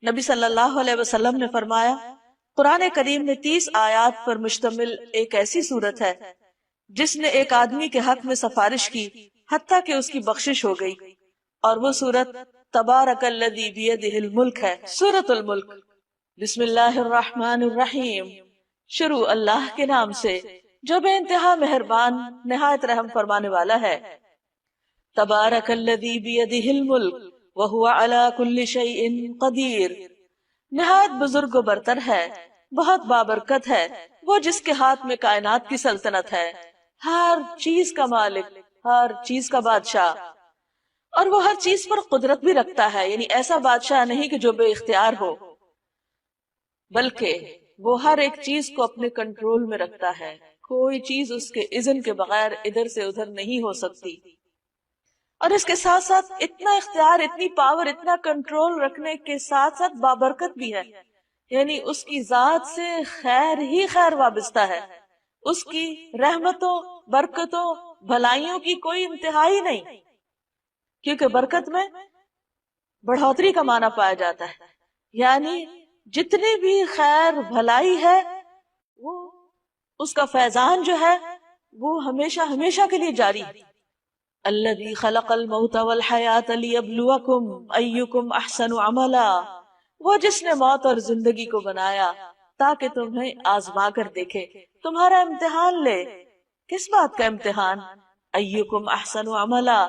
نبی صلی اللہ علیہ وسلم نے فرمایا قرآن کریم میں 30 آیات پر مشتمل ایک ایسی صورت ہے جس نے ایک آدمی کے حق میں سفارش کی حتیٰ کہ اس کی بخشش ہو گئی، اور وہ صورت تبارک الذی بیدہ الملک ہے، سورۃ الملک۔ بسم اللہ الرحمن الرحیم، شروع اللہ کے نام سے جو بے انتہا مہربان نہایت رحم فرمانے والا ہے۔ تبارک الذی بیدہ الملک وہو علی کل شیء قدیر، نہایت بزرگ و برتر ہے، بہت بابرکت ہے وہ جس کے ہاتھ میں کائنات کی سلطنت ہے، ہر چیز کا مالک، ہر چیز کا بادشاہ، اور وہ ہر چیز پر قدرت بھی رکھتا ہے، یعنی ایسا بادشاہ نہیں کہ جو بے اختیار ہو، بلکہ وہ ہر ایک چیز کو اپنے کنٹرول میں رکھتا ہے، کوئی چیز اس کے اذن کے بغیر ادھر سے ادھر نہیں ہو سکتی۔ اور اس کے ساتھ ساتھ اتنا اختیار، اتنی پاور، اتنا کنٹرول رکھنے کے ساتھ ساتھ بابرکت بھی ہے، یعنی اس کی ذات سے خیر ہی خیر وابستہ ہے، اس کی رحمتوں، برکتوں، بھلائیوں کی کوئی انتہائی نہیں، کیونکہ برکت میں بڑھوتری کا معنی پایا جاتا ہے، یعنی جتنی بھی خیر بھلائی ہے وہ اس کا فیضان جو ہے وہ ہمیشہ ہمیشہ کے لیے جاری ہے۔ الذی خلق الموت والحیات لیبلوکم ایکم احسن عملا، وہ جس نے موت اور زندگی کو بنایا تاکہ تمہیں آزما کر دیکھے، تمہارا امتحان لے۔ کس بات کا امتحان؟ ایکم احسن عملا،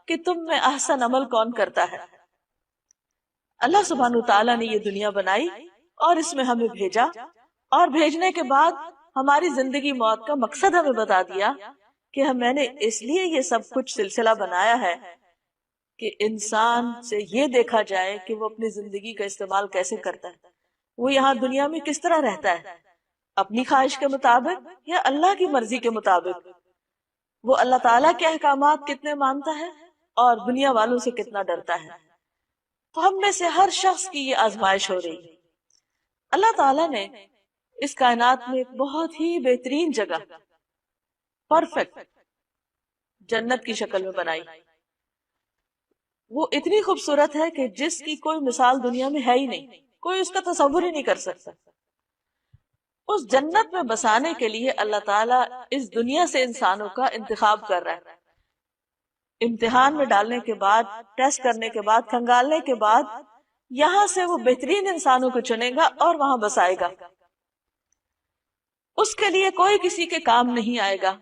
کہ تم میں احسن عمل کون کرتا ہے۔ اللہ سبحانہ وتعالی نے یہ دنیا بنائی اور اس میں ہمیں بھیجا، اور بھیجنے کے بعد ہماری زندگی موت کا مقصد ہمیں بتا دیا کہ میں نے اس لیے یہ سب کچھ سلسلہ بنایا ہے کہ انسان سے یہ دیکھا جائے کہ وہ اپنی زندگی کا استعمال کیسے کرتا ہے، وہ یہاں دنیا میں کس طرح رہتا ہے، اپنی خواہش کے مطابق یا اللہ کی مرضی کے مطابق، وہ اللہ تعالیٰ کے احکامات کتنے مانتا ہے اور دنیا والوں سے کتنا ڈرتا ہے۔ تو ہم میں سے ہر شخص کی یہ آزمائش ہو رہی ہے۔ اللہ تعالیٰ نے اس کائنات میں ایک بہت ہی بہترین جگہ، پرفیکٹ جنت کی شکل میں بنائی، وہ اتنی خوبصورت ہے کہ جس کی کوئی مثال دنیا میں ہے ہی نہیں، کوئی اس کا تصور ہی نہیں کر سکتا۔ اس جنت میں بسانے کے لیے اللہ تعالیٰ اس دنیا سے انسانوں کا انتخاب کر رہا ہے، امتحان میں ڈالنے کے بعد، ٹیسٹ کرنے کے بعد، کھنگالنے کے بعد یہاں سے وہ بہترین انسانوں کو چنے گا اور وہاں بسائے گا۔ اس کے لیے کوئی کسی کے کام نہیں آئے گا،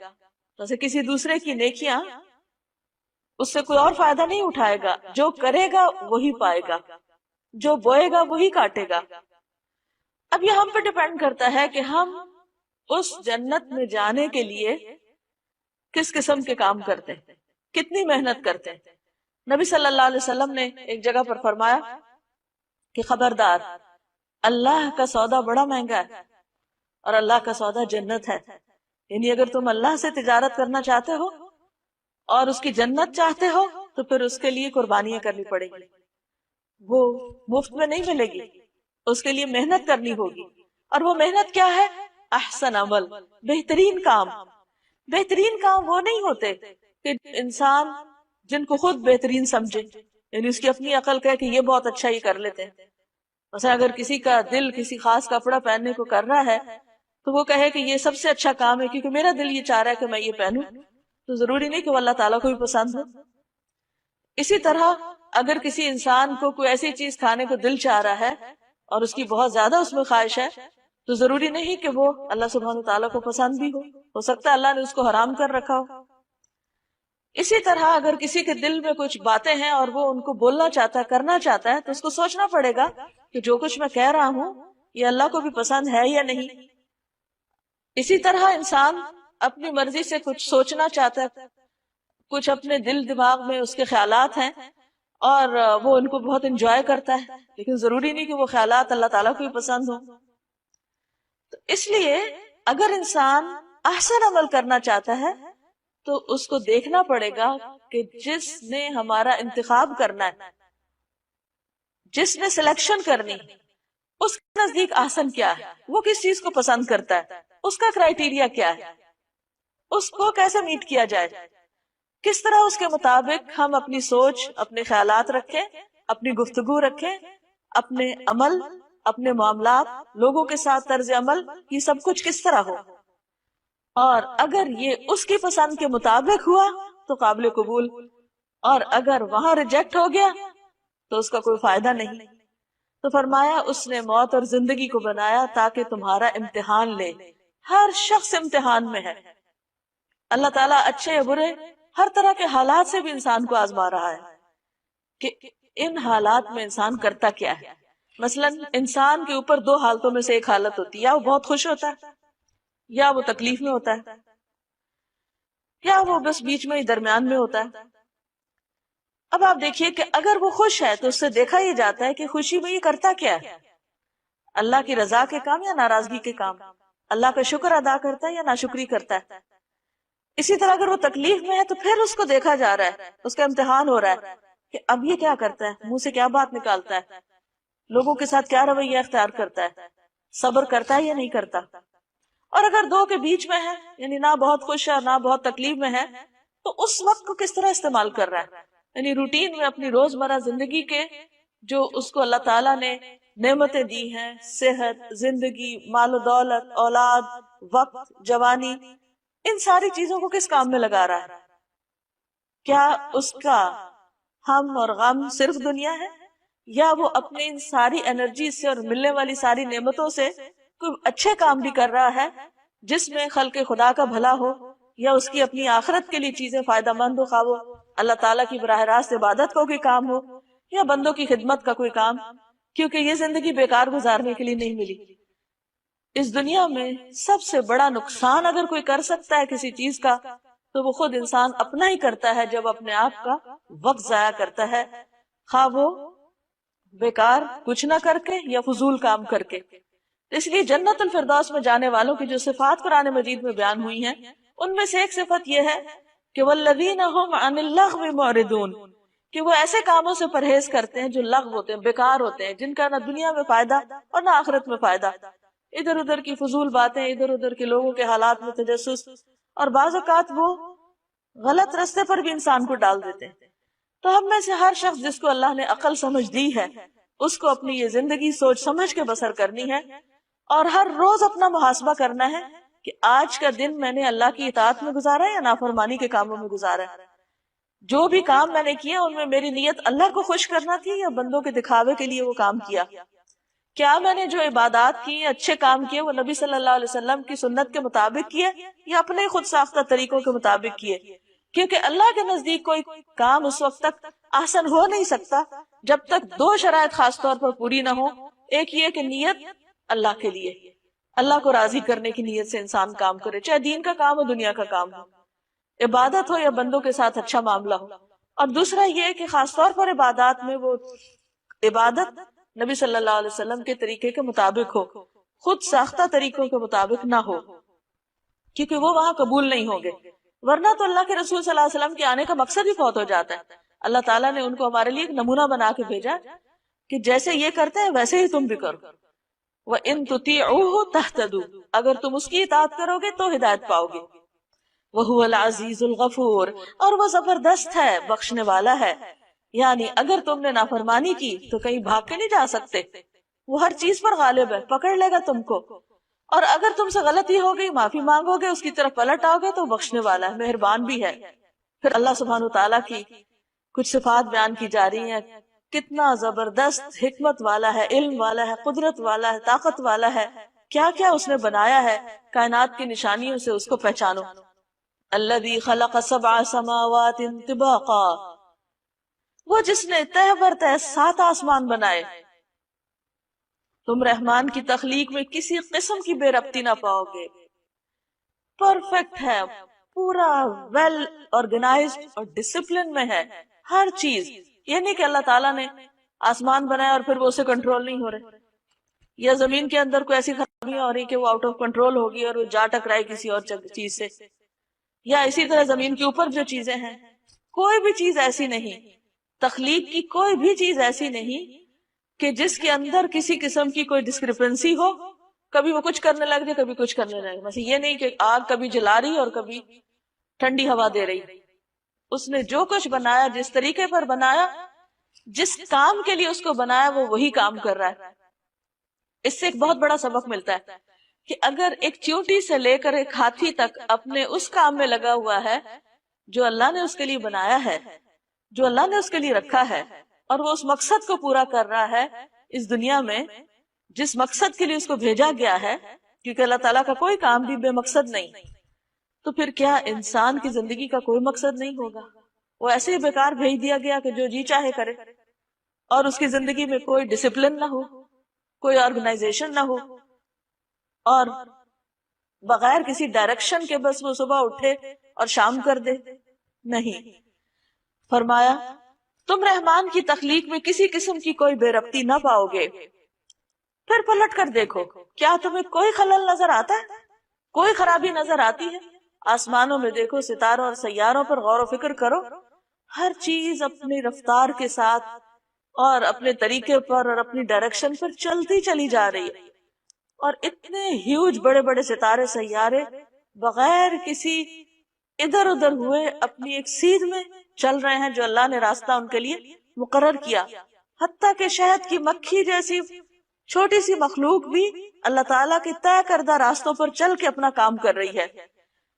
جیسے کسی دوسرے کی نیکیاں اس سے کوئی اور فائدہ نہیں اٹھائے گا، جو کرے گا وہی پائے گا، جو بوئے گا وہی کاٹے گا۔ اب یہ ہم پہ ڈیپینڈ کرتا ہے کہ ہم اس جنت میں جانے کے لیے کس قسم کے کام کرتے ہیں، کتنی محنت کرتے ہیں۔ نبی صلی اللہ علیہ وسلم نے ایک جگہ پر فرمایا کہ خبردار، اللہ کا سودا بڑا مہنگا ہے اور اللہ کا سودا جنت ہے، یعنی اگر تم اللہ سے تجارت کرنا چاہتے ہو اور اس کی جنت چاہتے ہو تو پھر اس کے لیے قربانیاں کرنی پڑے گی، وہ مفت میں نہیں ملے گی، اس کے لیے محنت کرنی ہوگی۔ اور وہ محنت کیا ہے؟ احسن عمل، بہترین کام۔ بہترین کام وہ نہیں ہوتے کہ انسان جن کو خود بہترین سمجھے، یعنی اس کی اپنی عقل کہے کہ یہ بہت اچھا یہ کر لیتے ہیں۔ مثلا اگر کسی کا دل کسی خاص کپڑا پہننے کو کر رہا ہے تو وہ کہے کہ یہ سب سے اچھا کام ہے کیونکہ میرا دل یہ چاہ رہا ہے کہ میں یہ پہنوں، تو ضروری نہیں کہ وہ اللہ تعالیٰ کو بھی پسند ہو۔ اسی طرح اگر کسی انسان کو کوئی ایسی چیز کھانے کو دل چاہ رہا ہے اور اس کی بہت زیادہ اس میں خواہش ہے تو ضروری نہیں کہ وہ اللہ سبحانہ تعالیٰ کو پسند بھی ہو سکتا ہے اللہ نے اس کو حرام کر رکھا ہو۔ اسی طرح اگر کسی کے دل میں کچھ باتیں ہیں اور وہ ان کو بولنا چاہتا ہے، کرنا چاہتا ہے، تو اس کو سوچنا پڑے گا کہ جو کچھ میں کہہ رہا ہوں یہ اللہ کو بھی پسند ہے یا نہیں۔ اسی طرح انسان اپنی مرضی سے کچھ سوچنا چاہتا ہے، کچھ اپنے دل دماغ میں اس کے خیالات ہیں اور وہ ان کو بہت انجوائے کرتا ہے، لیکن ضروری نہیں کہ وہ خیالات اللہ تعالیٰ کو بھی پسند ہوں۔ تو اس لیے اگر انسان احسن عمل کرنا چاہتا ہے تو اس کو دیکھنا پڑے گا کہ جس نے ہمارا انتخاب کرنا ہے، جس نے سلیکشن کرنی، اس کے نزدیک احسن کیا ہے، وہ کس چیز کو پسند کرتا ہے، اس کا کرائیٹیریا کیا ہے، اس کو کیسے میٹ کیا جائے، کس طرح اس کے مطابق ہم اپنی سوچ، اپنے خیالات رکھیں، اپنی گفتگو رکھیں اپنے عمل، اپنے معاملات، لوگوں کے ساتھ طرز عمل، یہ سب کچھ کس طرح ہو، اور اگر یہ اس کی پسند کے مطابق ہوا تو قابل قبول، اور اگر وہاں ریجیکٹ ہو گیا تو اس کا کوئی فائدہ نہیں۔ تو فرمایا اس نے موت اور زندگی کو بنایا تاکہ تمہارا امتحان لے۔ ہر شخص امتحان میں ہے، اللہ تعالیٰ اچھے یا برے ہر طرح کے حالات سے بھی انسان کو آزما رہا ہے کہ ان حالات میں انسان کرتا کیا ہے۔ مثلا انسان کے اوپر دو حالتوں میں سے ایک حالت ہوتی ہے، یا وہ بہت خوش ہوتا ہے یا وہ تکلیف میں ہوتا ہے، یا وہ بس بیچ میں ہی درمیان میں ہوتا ہے۔ اب آپ دیکھیے کہ اگر وہ خوش ہے تو اس سے دیکھا یہ جاتا ہے کہ خوشی میں یہ کرتا کیا ہے، اللہ کی رضا کے کام یا ناراضگی کے کام، اللہ کا شکر ادا کرتا ہے یا ناشکری کرتا ہے۔ اسی طرح اگر وہ تکلیف میں ہے تو پھر اس کو دیکھا جا رہا ہے، اس کا امتحان ہو رہا ہے کہ اب یہ کیا کرتا ہے، منہ سے کیا بات نکالتا ہے، لوگوں کے ساتھ کیا رویہ اختیار کرتا ہے، صبر کرتا ہے یا نہیں کرتا۔ اور اگر دو کے بیچ میں ہے، یعنی نہ بہت خوش ہے نہ بہت تکلیف میں ہے، تو اس وقت کو کس طرح استعمال کر رہا ہے، یعنی روٹین میں اپنی روزمرہ زندگی کے جو اس کو اللہ تعالیٰ نے نعمتیں دی ہیں، صحت، زندگی، مال و دولت، اولاد، وقت، جوانی، ان ساری چیزوں کو کس کام میں لگا رہا ہے؟ کیا اس کا ہم اور غم صرف دنیا ہے، یا وہ اپنے ان ساری انرجی سے اور ملنے والی ساری نعمتوں سے کوئی اچھے کام بھی کر رہا ہے جس میں خلق خدا کا بھلا ہو، یا اس کی اپنی آخرت کے لیے چیزیں فائدہ مند ہو، خواہ وہ اللہ تعالیٰ کی براہ راست عبادت کا کوئی کام ہو یا بندوں کی خدمت کا کوئی کام، کیونکہ یہ زندگی بیکار گزارنے کے لیے نہیں ملی۔ اس دنیا میں سب سے بڑا نقصان اگر کوئی کر سکتا ہے کسی چیز کا تو وہ خود انسان اپنا ہی کرتا ہے، جب اپنے آپ کا وقت ضائع کرتا ہے، خواہ وہ بیکار کچھ نہ کر کے یا فضول کام کر کے۔ اس لیے جنت الفردوس میں جانے والوں کی جو صفات قرآن مجید میں بیان ہوئی ہیں، ان میں سے ایک صفت یہ ہے کہ والذین هم عن اللغو معرضون، کہ وہ ایسے کاموں سے پرہیز کرتے ہیں جو لغو ہوتے ہیں، بیکار ہوتے ہیں، جن کا نہ دنیا میں فائدہ اور نہ آخرت میں فائدہ، ادھر ادھر کی فضول باتیں، ادھر ادھر کے لوگوں کے حالات میں تجسس، اور بعض اوقات وہ غلط رستے پر بھی انسان کو ڈال دیتے ہیں۔ تو ہم میں سے ہر شخص جس کو اللہ نے عقل سمجھ دی ہے، اس کو اپنی یہ زندگی سوچ سمجھ کے بسر کرنی ہے، اور ہر روز اپنا محاسبہ کرنا ہے کہ آج کا دن میں نے اللہ کی اطاعت میں گزارا یا نافرمانی کے کاموں میں گزارا ہے، جو بھی کام میں نے کیا ان میں میری نیت اللہ کو خوش کرنا تھی یا بندوں کے دکھاوے کے لیے وہ کام کیا، کیا میں نے جو عبادات کی، اچھے کام کیے، وہ نبی صلی اللہ علیہ وسلم کی سنت کے مطابق کیے یا اپنے خود ساختہ طریقوں کے مطابق کیے، کیونکہ اللہ کے نزدیک کوئی کام اس وقت تک آسان ہو نہیں سکتا جب تک دو شرائط خاص طور پر پوری نہ ہو۔ ایک یہ کہ نیت اللہ کے لیے، اللہ کو راضی کرنے کی نیت سے انسان کام کرے، چاہے دین کا کام ہو دنیا کا کام ہو، عبادت ہو یا بندوں کے ساتھ اچھا معاملہ ہو۔ اور دوسرا یہ کہ خاص طور پر عبادات میں وہ عبادت نبی صلی اللہ علیہ وسلم کے طریقے کے مطابق ہو، خود ساختہ طریقوں کے مطابق نہ ہو، کیونکہ وہ وہاں قبول نہیں ہوں گے، ورنہ تو اللہ کے رسول صلی اللہ علیہ وسلم کے آنے کا مقصد ہی فوت ہو جاتا ہے۔ اللہ تعالیٰ نے ان کو ہمارے لیے ایک نمونہ بنا کے بھیجا کہ جیسے یہ کرتے ہیں ویسے ہی تم بھی کرو، وَإِن تُطِيعُوهُ تَهْتَدُوا، اگر تم اس کی اطاعت کرو گے تو ہدایت پاؤ گے، وَهُوَ الْعَزِيزُ الْغَفُورُ، اور وہ زبردست ہے، بخشنے والا ہے، یعنی اگر تم نے نافرمانی کی تو کہیں بھاگ کے نہیں جا سکتے، وہ ہر چیز پر غالب ہے، پکڑ لے گا تم کو، اور اگر تم سے غلطی ہو گئی، معافی مانگو گے، اس کی طرف پلٹ آؤ گے تو بخشنے والا ہے، مہربان بھی ہے۔ پھر اللہ سبحانہ وتعالیٰ کی کچھ صفات بیان کی جا رہی ہیں، کتنا زبردست حکمت والا ہے، علم والا ہے، قدرت والا ہے، طاقت والا ہے، کیا کیا اس نے بنایا ہے، کائنات کی نشانیوں سے اس کو پہچانو۔ الذی خلق سبع سماوات طباقا، وہ جس نے تہ بر تہ 7 آسمان بنائے، تم رحمان کی تخلیق میں کسی قسم کی بے ربطی نہ پاؤ گے، پرفیکٹ ہے، پورا ویل آرگنائزڈ اور ڈسپلن میں ہے ہر چیز۔ یہ نہیں کہ اللہ تعالیٰ نے آسمان بنایا اور پھر وہ اسے کنٹرول نہیں ہو رہے، یا زمین کے اندر کوئی ایسی خرابیاں ہو رہی کہ وہ آؤٹ آف کنٹرول ہوگی اور وہ جا ٹکرائے کسی اور چیز سے، یا اسی طرح زمین کے اوپر جو چیزیں ہیں، کوئی بھی چیز ایسی نہیں، تخلیق کی کوئی بھی چیز ایسی نہیں کہ جس کے اندر کسی قسم کی کوئی ڈسکرپنسی ہو، کبھی وہ کچھ کرنے لگ جائے کبھی کچھ کرنے لگے۔ مثلا یہ نہیں کہ آگ کبھی جلا رہی اور کبھی ٹھنڈی ہوا دے رہی، اس نے جو کچھ بنایا جس طریقے پر بنایا، جس کام کے لیے اس کو بنایا وہ وہی کام کر رہا ہے. اس سے ایک بہت بڑا سبق ملتا ہے کہ اگر ایک چیونٹی سے لے کر ایک ہاتھی تک اپنے اس کام میں لگا ہوا ہے جو اللہ نے اس کے لیے بنایا ہے، جو اللہ نے اس کے لیے رکھا ہے، اور وہ اس مقصد کو پورا کر رہا ہے اس دنیا میں جس مقصد کے لیے اس کو بھیجا گیا ہے، کیونکہ اللہ تعالیٰ کا کوئی کام بھی بے مقصد نہیں، تو پھر کیا انسان کی زندگی کا کوئی مقصد نہیں ہوگا؟ وہ ایسے ہی بیکار بھیج دیا گیا کہ جو جی چاہے کرے، اور اس کی زندگی میں کوئی ڈسپلن نہ ہو، کوئی آرگنائزیشن نہ ہو، اور بغیر کسی ڈائریکشن کے بس وہ صبح اٹھے اور شام کر دے. نہیں، فرمایا تم رحمان کی تخلیق میں کسی قسم کی کوئی بے ربطی نہ پاؤ گے. پھر پلٹ کر دیکھو، کیا تمہیں کوئی خلل نظر آتا ہے؟ کوئی خرابی نظر آتی ہے؟ آسمانوں میں دیکھو، ستاروں اور سیاروں پر غور و فکر کرو، ہر چیز اپنی رفتار کے ساتھ اور اپنے طریقے پر اور اپنی ڈائریکشن پر چلتی چلی جا رہی ہے، اور اتنے ہیوج بڑے بڑے ستارے سیارے بغیر کسی ادھر ادھر ہوئے اپنی ایک سیدھ میں چل رہے ہیں جو اللہ نے راستہ ان کے لیے مقرر کیا. حتیٰ کہ شہد کی مکھی جیسی چھوٹی سی مخلوق بھی اللہ تعالیٰ کے طے کردہ راستوں پر چل کے اپنا کام کر رہی ہے.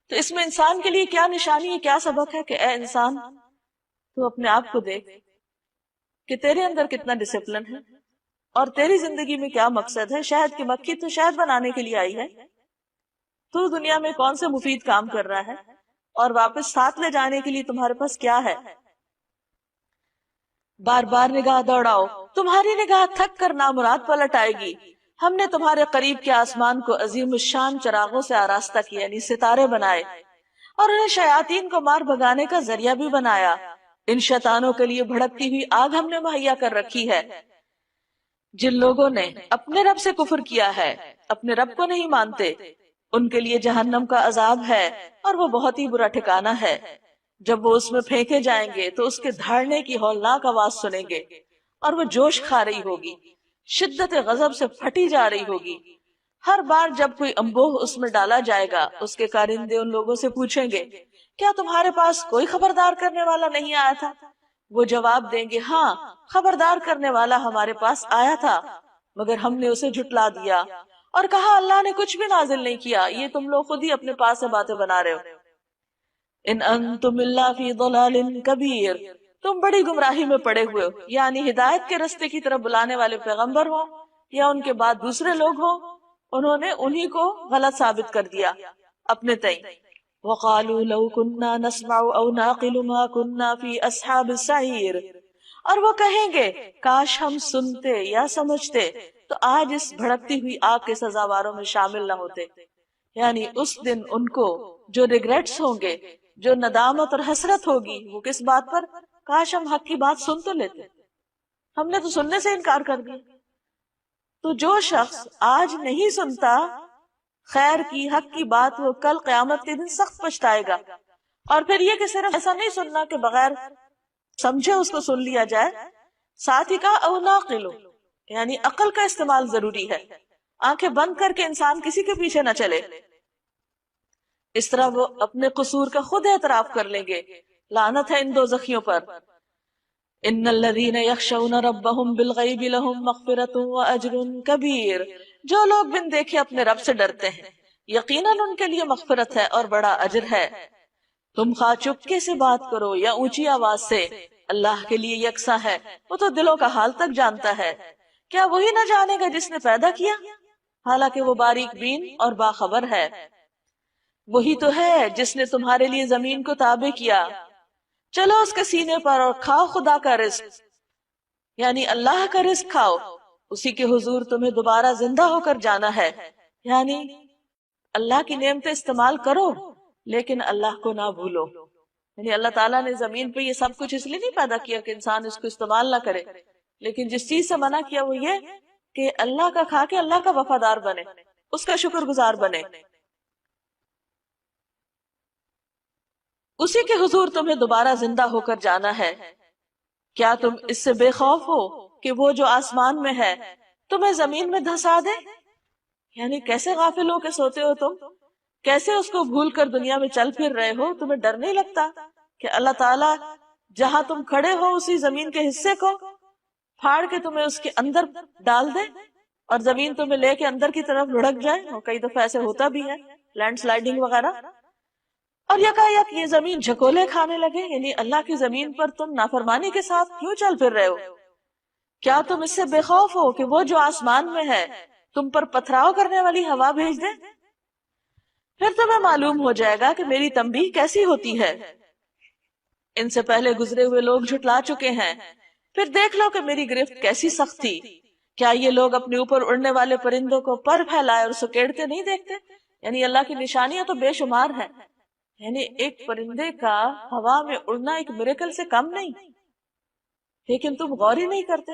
تو اس میں انسان کے لیے کیا نشانی ہے، کیا سبق ہے کہ اے انسان تو اپنے آپ کو دیکھ کہ تیرے اندر کتنا ڈسپلن ہے اور تیری زندگی میں کیا مقصد ہے. شہد کی مکھی تو شہد بنانے کے لیے آئی ہے، تو دنیا میں کون سے مفید کام کر رہا ہے، اور واپس ساتھ لے جانے کے لیے تمہارے پاس کیا ہے. بار بار نگاہ دوڑاؤ، تمہاری نگاہ تھک کر نامراد پلٹ آئے گی. ہم نے تمہارے قریب کے آسمان کو عظیم الشان چراغوں سے آراستہ کیا، یعنی ستارے بنائے، اور انہیں شیاطین کو مار بھگانے کا ذریعہ بھی بنایا. ان شیطانوں کے لیے بھڑکتی ہوئی آگ ہم نے مہیا کر رکھی ہے. جن لوگوں نے اپنے رب سے کفر کیا ہے، اپنے رب کو نہیں مانتے، ان کے لیے جہنم کا عذاب ہے، اور وہ بہت ہی برا ٹھکانہ ہے. جب وہ اس میں پھینکے جائیں گے تو اس کے دھاڑنے کی ہولناک آواز سنیں گے، اور وہ جوش کھا رہی ہوگی، شدت غضب سے پھٹی جا رہی ہوگی. ہر بار جب کوئی انبوہ اس میں ڈالا جائے گا، اس کے کارندے ان لوگوں سے پوچھیں گے، کیا تمہارے پاس کوئی خبردار کرنے والا نہیں آیا تھا؟ وہ جواب دیں گے، ہاں، خبردار کرنے والا ہمارے پاس آیا تھا، مگر ہم نے اسے جھٹلا دیا اور کہا اللہ نے کچھ بھی نازل نہیں کیا، یہ تم لوگ خود ہی اپنے پاس سے باتیں بنا رہے ہو. ان انتم الا فی ضلال کبیر، تم بڑی گمراہی میں پڑے ہوئے ہو. یعنی ہدایت کے رستے کی طرف بلانے والے پیغمبر ہوں یا ان کے بعد دوسرے لوگ ہوں، انہوں نے انہی کو غلط ثابت کر دیا اپنے تئیں. وقالوا لو كنا نسمع او نعقل ما كنا في اصحاب السعیر، اور وہ کہیں گے کاش ہم سنتے یا سمجھتے تو آج اس بھڑکتی ہوئی آگ کے سزاواروں میں شامل نہ ہوتے. یعنی اس دن ان کو جو ریگریٹس ہوں گے، جو ندامت اور حسرت ہوگی، وہ کس بات پر؟ کاش ہم حق کی بات سن تو لیتے، ہم نے تو سننے سے انکار کر دیا. تو جو شخص آج نہیں سنتا خیر کی، حق کی بات، وہ کل قیامت کے دن سخت پچھتائے گا. اور پھر یہ کہ صرف ایسا نہیں سننا کہ بغیر سمجھے اس کو سن لیا جائے، ساتھ ہی کہا او ناقل، یعنی عقل کا استعمال ضروری ہے. آنکھیں بند کر کے انسان کسی کے پیچھے نہ چلے، اس طرح وہ اپنے قصور کا خود اعتراف کر لیں گے. لعنت ہے ان دوزخیوں پر. ان الذین یخشون ربهم بالغیب لهم مغفرۃ واجر کبیر، جو لوگ بن دیکھے اپنے رب سے ڈرتے ہیں، یقیناً ان کے لیے مغفرت ہے اور بڑا اجر ہے. تم خواہ چپکے سے بات کرو یا اونچی آواز سے، اللہ کے لیے یکساں ہے، وہ تو دلوں کا حال تک جانتا ہے. کیا وہی نہ جانے گا جس نے پیدا کیا، حالانکہ وہ باریک بین اور باخبر ہے. وہی تو ہے جس نے تمہارے لیے زمین کو تابع کیا، چلو اس کے سینے پر اور کھاؤ خدا کا رزق، یعنی اللہ کا رزق کھاؤ. اسی کے حضور تمہیں دوبارہ زندہ ہو کر جانا ہے. یعنی اللہ کی نعمتیں استعمال کرو لیکن اللہ کو نہ بھولو. یعنی اللہ تعالیٰ نے زمین پہ یہ سب کچھ اس لیے نہیں پیدا کیا کہ انسان اس کو استعمال نہ کرے، لیکن جس چیز سے منع کیا وہ یہ کہ اللہ کا کھا کے اللہ کا وفادار بنے، اس کا شکر گزار بنے. اسی کے حضور تمہیں دوبارہ زندہ ہو کر جانا ہے. کیا تم اس سے بے خوف ہو کہ وہ جو آسمان میں ہے تمہیں زمین میں دھسا دے؟ یعنی کیسے غافل ہو کے سوتے ہو تم، کیسے اس کو بھول کر دنیا میں چل پھر رہے ہو؟ تمہیں ڈر نہیں لگتا کہ اللہ تعالیٰ جہاں تم کھڑے ہو اسی زمین کے حصے کو پھاڑ کے تمہیں اس کے اندر ڈال دے اور زمین تمہیں لے کے اندر کی طرف لڑک جائے، اور کئی دفعہ ایسے ہوتا بھی ہے، لینڈ سلائڈنگ وغیرہ، اور یکایک یہ زمین جھکولے کھانے لگے، یعنی اللہ کی زمین پر تم نافرمانی کے ساتھ کیوں چل پھر رہے ہو؟ کیا تم اس سے بے خوف ہو کہ وہ جو آسمان میں ہے تم پر پتھراؤ کرنے والی ہوا بھیج دے؟ پھر تمہیں معلوم ہو جائے گا کہ میری تنبیہ کیسی ہوتی ہے۔ ان سے پہلے گزرے ہوئے لوگ جھٹلا چکے ہیں، پھر دیکھ لو کہ میری گرفت کیسی سخت تھی۔ کیا یہ لوگ اپنے اوپر اڑنے والے پرندوں کو پر پھیلائے اور سکیڑتے نہیں دیکھتے؟ یعنی اللہ کی نشانیاں تو بے شمار ہیں، یعنی ایک پرندے کا ہوا میں اڑنا ایک میریکل سے کم نہیں، لیکن تم غور ہی نہیں کرتے،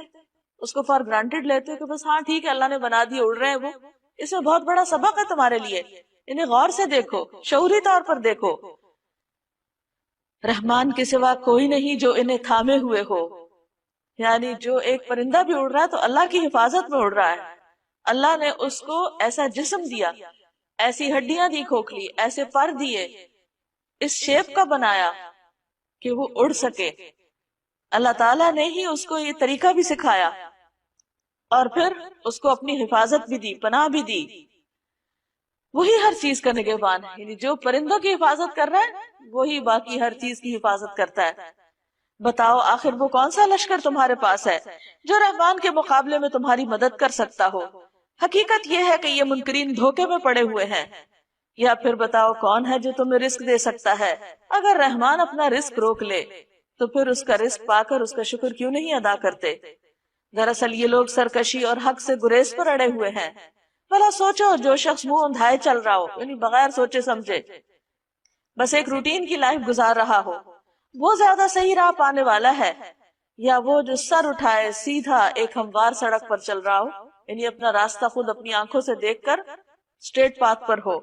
اس کو فار گرانٹیڈ لیتے ہو کہ بس ہاں ٹھیک ہے اللہ نے بنا دی، اڑ رہے ہیں وہ۔ اس میں بہت بڑا سبق ہے تمہارے لیے، انہیں غور سے دیکھو، شعوری طور پر دیکھو۔ رحمان کے سوا کوئی نہیں جو انہیں تھامے ہوئے ہو، یعنی جو ایک پرندہ بھی اڑ رہا ہے تو اللہ کی حفاظت میں اڑ رہا ہے۔ اللہ نے اس کو ایسا جسم دیا، ایسی ہڈیاں دی کھوکھلی، ایسے پر دیے، اس شیپ کا بنایا کہ وہ اڑ سکے۔ اللہ تعالیٰ نے ہی اس کو یہ طریقہ بھی سکھایا، اور پھر اس کو اپنی حفاظت بھی دی، پناہ بھی دی۔ وہی ہر چیز کا نگہبان ہے، یعنی جو پرندوں کی حفاظت کر رہا ہے وہی باقی ہر چیز کی حفاظت کرتا ہے۔ بتاؤ آخر وہ کون سا لشکر تمہارے پاس ہے جو رحمان کے مقابلے میں تمہاری مدد کر سکتا ہو؟ حقیقت یہ ہے کہ یہ منکرین دھوکے میں پڑے ہوئے ہیں۔ یا پھر بتاؤ کون ہے جو تمہیں رزق دے سکتا ہے؟ اگر رحمان اپنا رزق روک لے تو پھر اس کا رزق پا کر اس کا شکر کیوں نہیں ادا کرتے؟ دراصل یہ لوگ سرکشی اور حق سے گریز پر اڑے ہوئے ہیں۔ بھلا سوچو جو شخص منہ اندھائے چل رہا ہو، یعنی بغیر سوچے سمجھے بس ایک روٹین کی لائف گزار رہا ہو، وہ زیادہ صحیح راہ پانے والا ہے، یا وہ جو سر اٹھائے سیدھا ایک ہموار سڑک پر چل رہا ہو، یعنی اپنا راستہ خود اپنی آنکھوں سے دیکھ کر اسٹریٹ پاتھ پر ہو؟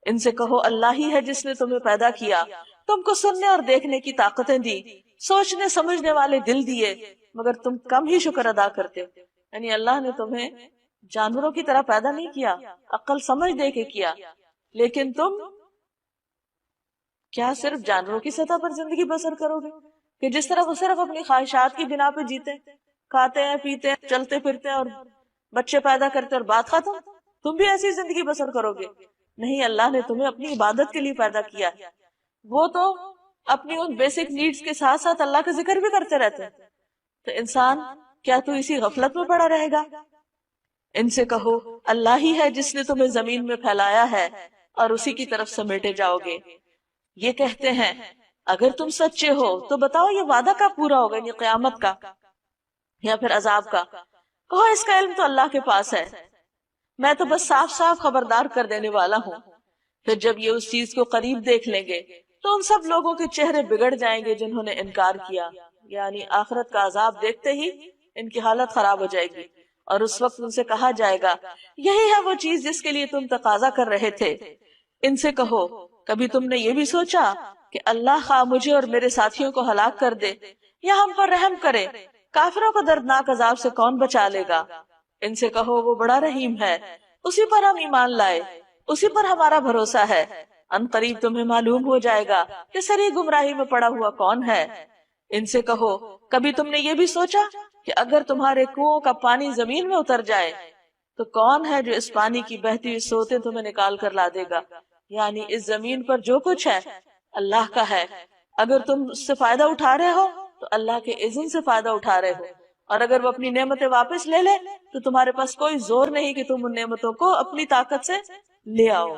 ان سے کہو اللہ ہی ہے جس نے تمہیں پیدا کیا، تم کو سننے اور دیکھنے کی طاقتیں دی، سوچنے سمجھنے والے دل دیے، مگر تم کم ہی شکر ادا کرتے ہو۔ یعنی اللہ نے تمہیں جانوروں کی طرح پیدا نہیں کیا، عقل سمجھ دے کے کیا، لیکن تم کیا صرف جانوروں کی سطح پر زندگی بسر کرو گے کہ جس طرح وہ صرف اپنی خواہشات کی بنا پہ جیتے، کھاتے ہیں، پیتے ہیں، چلتے پھرتے ہیں اور بچے پیدا کرتے اور بات ختم؟ تم بھی ایسی زندگی بسر کرو گے؟ نہیں، اللہ نے تمہیں اپنی عبادت کے لیے پیدا کیا، وہ تو اپنی ان بیسک نیڈز کے ساتھ ساتھ اللہ کا ذکر بھی کرتے رہتے ہیں۔ تو انسان کیا تو اسی غفلت میں پڑا رہے گا؟ ان سے کہو اللہ ہی ہے جس نے تمہیں زمین میں پھیلایا ہے اور اسی کی طرف سمیٹے جاؤ گے۔ یہ کہتے ہیں اگر تم سچے ہو تو بتاؤ یہ وعدہ کب پورا ہوگا، یعنی قیامت کا یا پھر عذاب کا؟ کہو اس کا علم تو اللہ کے پاس ہے، میں تو بس صاف صاف خبردار کر دینے والا ہوں۔ پھر جب یہ اس چیز کو قریب دیکھ لیں گے تو ان سب لوگوں کے چہرے بگڑ جائیں گے جنہوں نے انکار کیا، یعنی آخرت کا عذاب دیکھتے ہی ان کی حالت خراب ہو جائے گی، اور اس وقت ان سے کہا جائے گا یہی ہے وہ چیز جس کے لیے تم تقاضا کر رہے تھے۔ ان سے کہو کبھی تم نے یہ بھی سوچا کہ اللہ خواہ مجھے اور میرے ساتھیوں کو ہلاک کر دے یا ہم پر رحم کرے، کافروں کو دردناک عذاب سے کون بچا لے گا؟ ان سے کہو وہ بڑا رحیم ہے، اسی پر ہم ایمان لائے، اسی پر ہمارا بھروسہ ہے، ان قریب تمہیں معلوم ہو جائے گا کہ سری گمراہی میں پڑا ہوا کون ہے۔ ان سے کہو کبھی تم نے یہ بھی سوچا کہ اگر تمہارے کنووں کا پانی زمین میں اتر جائے تو کون ہے جو اس پانی کی بہتی ہوئی سوتیں تمہیں نکال کر لا دے گا؟ یعنی اس زمین پر جو کچھ ہے اللہ کا ہے، اگر تم اس سے فائدہ اٹھا رہے ہو تو اللہ کے اذن سے فائدہ اٹھا رہے ہو، اور اگر وہ اپنی نعمتیں واپس لے لے تو تمہارے پاس کوئی زور نہیں کہ تم ان نعمتوں کو اپنی طاقت سے لے آؤ۔